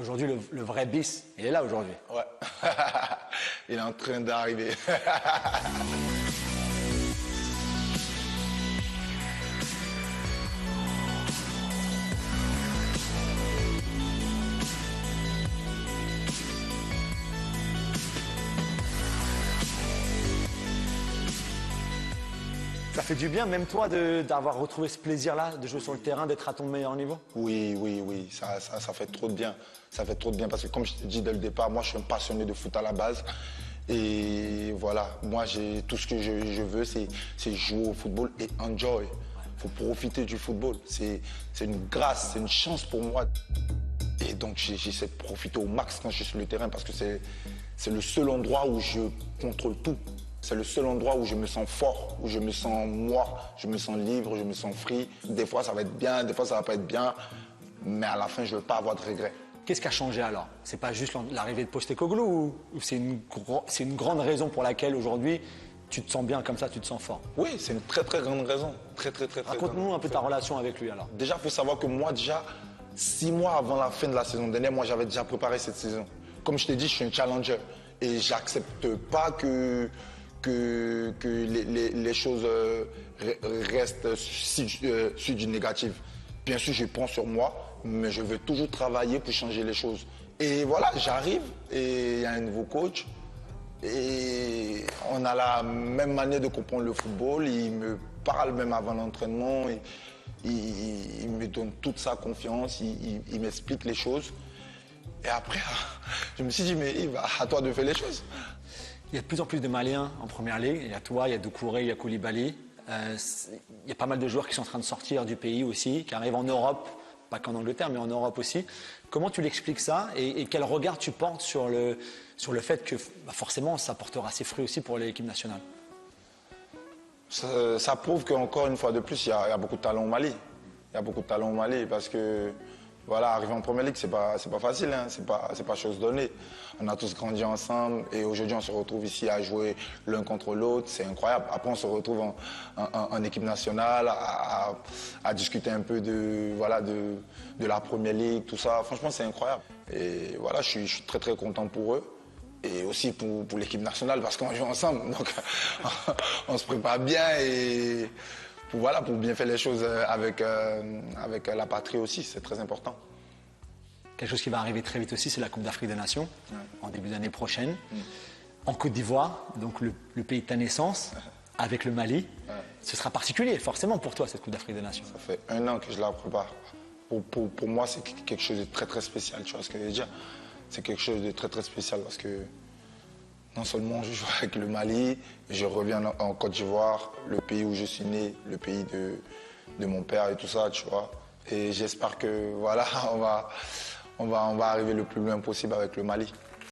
Aujourd'hui, le vrai bis, il est là aujourd'hui. Ouais. Il est en train d'arriver. Ça fait du bien, même toi, d'avoir retrouvé ce plaisir-là, de jouer sur le terrain, d'être à ton meilleur niveau? Oui. Ça fait trop de bien. Ça fait trop de bien parce que comme je t'ai dit dès le départ, moi je suis un passionné de foot à la base. Et voilà, moi tout ce que je veux, c'est jouer au football et enjoy. Il faut profiter du football. C'est une grâce, c'est une chance pour moi. Et donc j'essaie de profiter au max quand je suis sur le terrain parce que c'est le seul endroit où je contrôle tout. C'est le seul endroit où je me sens fort, où je me sens moi, je me sens libre, je me sens free. Des fois ça va être bien, des fois ça va pas être bien, mais à la fin je veux pas avoir de regrets. Qu'est-ce qui a changé alors? C'est pas juste l'arrivée de Postecoglou ou c'est une grande raison pour laquelle aujourd'hui tu te sens bien comme ça, tu te sens fort? Oui, c'est une très grande raison. Très Raconte-nous un peu ta relation avec lui alors. Déjà, il faut savoir que moi, 6 mois avant la fin de la saison dernière, moi j'avais déjà préparé cette saison. Comme je t'ai dit, je suis un challenger et j'accepte pas que les choses restent sur du négatif. Bien sûr, je prends sur moi, mais je veux toujours travailler pour changer les choses. Et voilà, j'arrive et il y a un nouveau coach. Et on a la même manière de comprendre le football. Il me parle même avant l'entraînement. Il me donne toute sa confiance. Il m'explique les choses. Et après, je me suis dit, mais Yves, à toi de faire les choses. Il y a de plus en plus de Maliens en première ligue. Il y a toi, il y a Doucouré, il y a Koulibaly. Il y a pas mal de joueurs qui sont en train de sortir du pays aussi, qui arrivent en Europe, pas qu'en Angleterre, mais en Europe aussi. Comment tu l'expliques ça et quel regard tu portes sur le fait que forcément ça portera ses fruits aussi pour l'équipe nationale? Ça prouve qu'encore une fois de plus, il y a beaucoup de talent au Mali. Il y a beaucoup de talent au Mali parce que voilà, arriver en première ligue, c'est pas facile, hein, c'est pas chose donnée. On a tous grandi ensemble et aujourd'hui on se retrouve ici à jouer l'un contre l'autre, c'est incroyable. Après on se retrouve en équipe nationale à discuter un peu de la première ligue, tout ça. Franchement c'est incroyable. Et voilà, je suis très content pour eux. Et aussi pour l'équipe nationale parce qu'on joue ensemble. Donc on se prépare bien et pour bien faire les choses avec la patrie aussi, c'est très important. Quelque chose qui va arriver très vite aussi, c'est la Coupe d'Afrique des Nations, en début d'année prochaine. Mm. En Côte d'Ivoire, donc le pays de ta naissance, avec le Mali. Ce sera particulier, forcément, pour toi, cette Coupe d'Afrique des Nations. Ça fait 1 an que je la prépare. Pour moi, c'est quelque chose de très spécial, tu vois ce que je veux dire. C'est quelque chose de très spécial parce que non seulement je joue avec le Mali, je reviens en Côte d'Ivoire, le pays où je suis né, le pays de mon père et tout ça, tu vois. Et j'espère que voilà, on va arriver le plus loin possible avec le Mali.